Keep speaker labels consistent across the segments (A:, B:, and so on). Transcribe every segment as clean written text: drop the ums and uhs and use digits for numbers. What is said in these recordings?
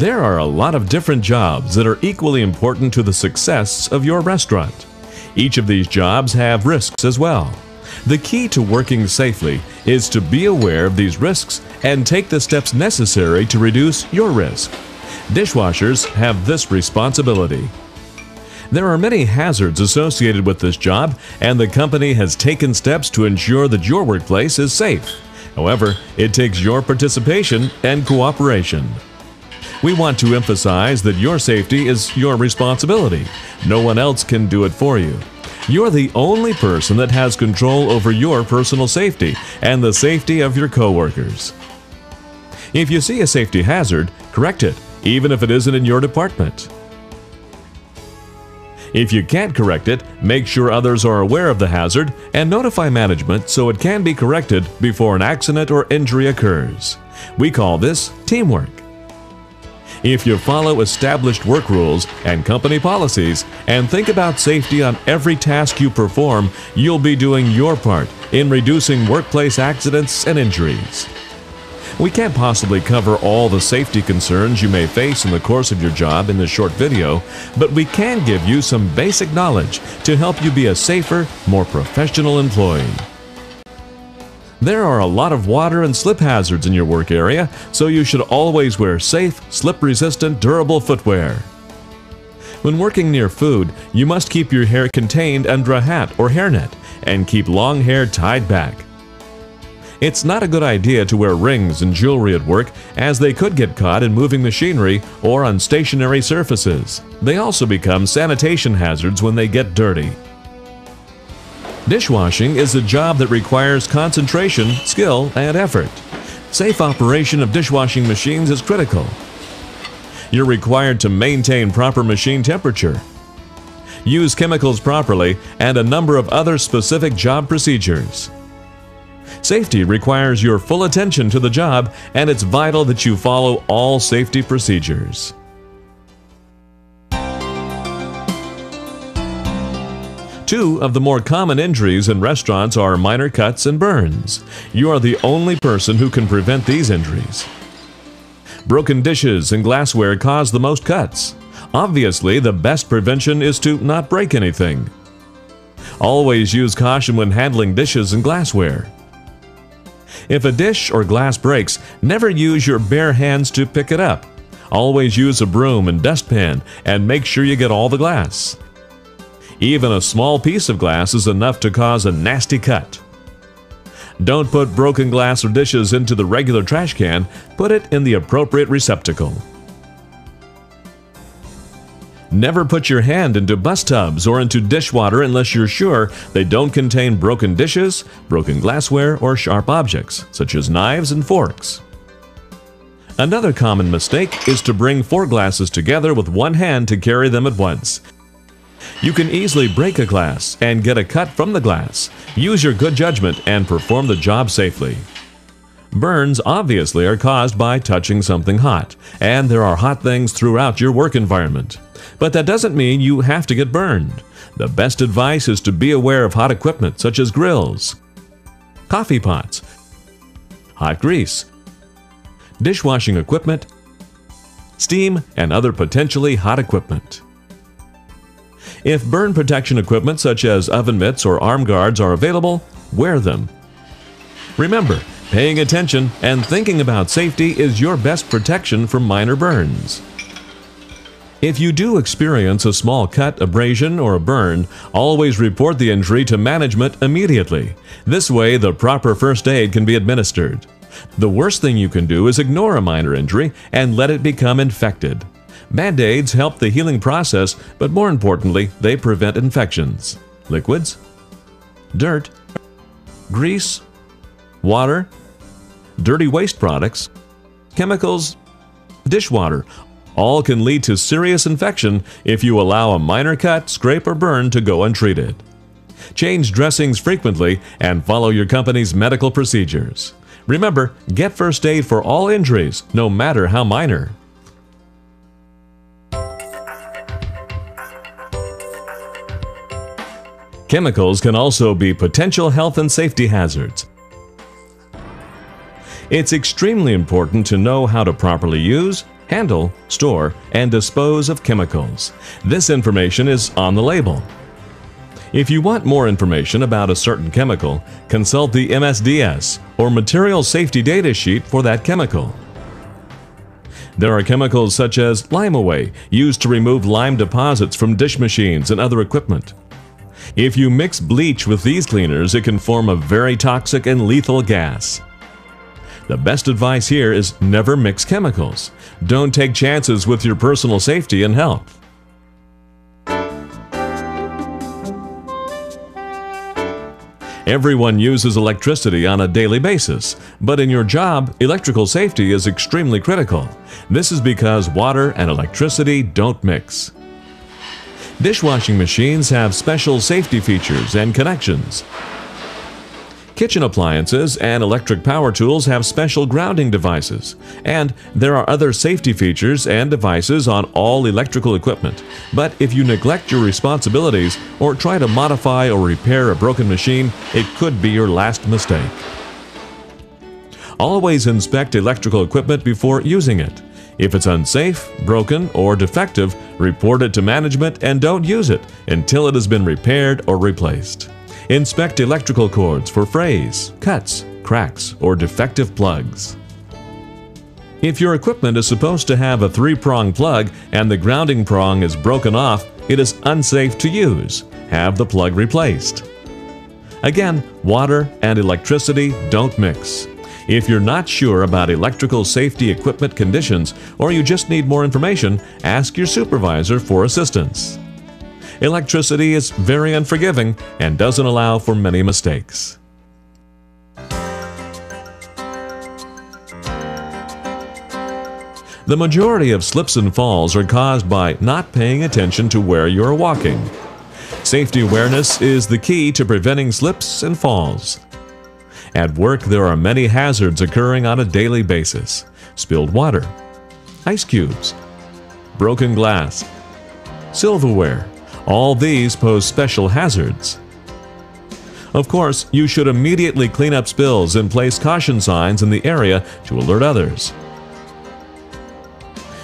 A: There are a lot of different jobs that are equally important to the success of your restaurant. Each of these jobs have risks as well. The key to working safely is to be aware of these risks and take the steps necessary to reduce your risk. Dishwashers have this responsibility. There are many hazards associated with this job, and the company has taken steps to ensure that your workplace is safe. However, it takes your participation and cooperation. We want to emphasize that your safety is your responsibility. No one else can do it for you. You're the only person that has control over your personal safety and the safety of your coworkers. If you see a safety hazard, correct it, even if it isn't in your department. If you can't correct it, make sure others are aware of the hazard and notify management so it can be corrected before an accident or injury occurs. We call this teamwork. If you follow established work rules and company policies and think about safety on every task you perform, you'll be doing your part in reducing workplace accidents and injuries. We can't possibly cover all the safety concerns you may face in the course of your job in this short video, but we can give you some basic knowledge to help you be a safer, more professional employee. There are a lot of water and slip hazards in your work area, so you should always wear safe, slip-resistant, durable footwear. When working near food, you must keep your hair contained under a hat or hairnet and keep long hair tied back. It's not a good idea to wear rings and jewelry at work, as they could get caught in moving machinery or on stationary surfaces. They also become sanitation hazards when they get dirty. Dishwashing is a job that requires concentration, skill, and effort. Safe operation of dishwashing machines is critical. You're required to maintain proper machine temperature, use chemicals properly, and a number of other specific job procedures. Safety requires your full attention to the job, and it's vital that you follow all safety procedures. Two of the more common injuries in restaurants are minor cuts and burns. You are the only person who can prevent these injuries. Broken dishes and glassware cause the most cuts. Obviously, the best prevention is to not break anything. Always use caution when handling dishes and glassware. If a dish or glass breaks, never use your bare hands to pick it up. Always use a broom and dustpan and make sure you get all the glass. Even a small piece of glass is enough to cause a nasty cut. Don't put broken glass or dishes into the regular trash can. Put it in the appropriate receptacle. Never put your hand into bus tubs or into dishwater unless you're sure they don't contain broken dishes, broken glassware, or sharp objects, such as knives and forks. Another common mistake is to bring 4 glasses together with one hand to carry them at once. You can easily break a glass and get a cut from the glass. Use your good judgment and perform the job safely. Burns obviously are caused by touching something hot, and there are hot things throughout your work environment. But that doesn't mean you have to get burned. The best advice is to be aware of hot equipment such as grills, coffee pots, hot grease, dishwashing equipment, steam, and other potentially hot equipment. If burn protection equipment such as oven mitts or arm guards are available, wear them. Remember, paying attention and thinking about safety is your best protection from minor burns. If you do experience a small cut, abrasion, or a burn, always report the injury to management immediately. This way, the proper first aid can be administered. The worst thing you can do is ignore a minor injury and let it become infected. Band-aids help the healing process, but more importantly, they prevent infections. Liquids, dirt, grease, water, dirty waste products, chemicals, dishwater, all can lead to serious infection if you allow a minor cut, scrape, or burn to go untreated. Change dressings frequently and follow your company's medical procedures. Remember, get first aid for all injuries, no matter how minor. Chemicals can also be potential health and safety hazards. It's extremely important to know how to properly use, handle, store, and dispose of chemicals. This information is on the label. If you want more information about a certain chemical, consult the MSDS or Material Safety Data Sheet for that chemical. There are chemicals such as Lime-Away, used to remove lime deposits from dish machines and other equipment. If you mix bleach with these cleaners, it can form a very toxic and lethal gas. The best advice here is never mix chemicals. Don't take chances with your personal safety and health. Everyone uses electricity on a daily basis, but in your job, electrical safety is extremely critical. This is because water and electricity don't mix. Dishwashing machines have special safety features and connections. Kitchen appliances and electric power tools have special grounding devices, and there are other safety features and devices on all electrical equipment. But if you neglect your responsibilities or try to modify or repair a broken machine, it could be your last mistake. Always inspect electrical equipment before using it. If it's unsafe, broken, or defective, report it to management and don't use it until it has been repaired or replaced. Inspect electrical cords for frays, cuts, cracks, or defective plugs. If your equipment is supposed to have a 3-prong plug and the grounding prong is broken off, it is unsafe to use. Have the plug replaced. Again, water and electricity don't mix. If you're not sure about electrical safety equipment conditions or you just need more information, ask your supervisor for assistance. Electricity is very unforgiving and doesn't allow for many mistakes. The majority of slips and falls are caused by not paying attention to where you're walking. Safety awareness is the key to preventing slips and falls. At work, there are many hazards occurring on a daily basis. Spilled water, ice cubes, broken glass, silverware. All these pose special hazards. Of course, you should immediately clean up spills and place caution signs in the area to alert others.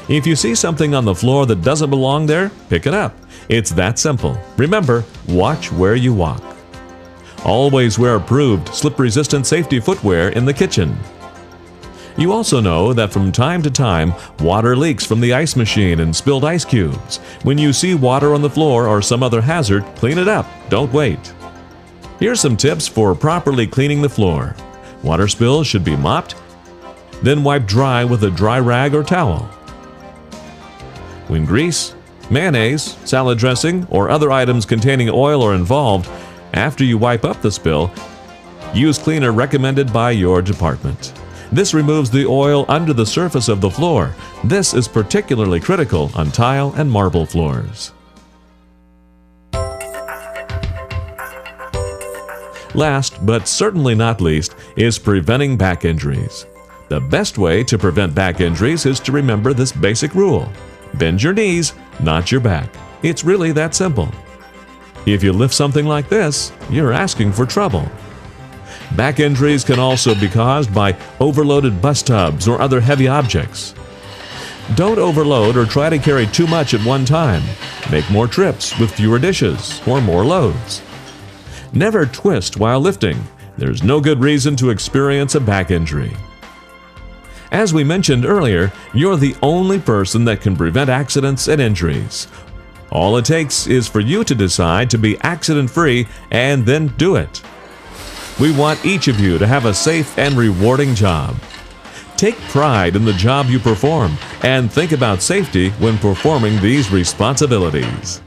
A: If you see something on the floor that doesn't belong there, pick it up. It's that simple. Remember, watch where you walk. Always wear approved slip-resistant safety footwear in the kitchen. You also know that from time to time, water leaks from the ice machine and spilled ice cubes. When you see water on the floor or some other hazard, clean it up. Don't wait. Here's some tips for properly cleaning the floor. Water spills should be mopped, then wiped dry with a dry rag or towel. When grease, mayonnaise, salad dressing, or other items containing oil are involved, after you wipe up the spill, use cleaner recommended by your department. This removes the oil under the surface of the floor. This is particularly critical on tile and marble floors. Last, but certainly not least, is preventing back injuries. The best way to prevent back injuries is to remember this basic rule. Bend your knees, not your back. It's really that simple. If you lift something like this, you're asking for trouble. Back injuries can also be caused by overloaded bus tubs or other heavy objects. Don't overload or try to carry too much at one time. Make more trips with fewer dishes or more loads. Never twist while lifting. There's no good reason to experience a back injury. As we mentioned earlier, you're the only person that can prevent accidents and injuries. All it takes is for you to decide to be accident-free and then do it. We want each of you to have a safe and rewarding job. Take pride in the job you perform and think about safety when performing these responsibilities.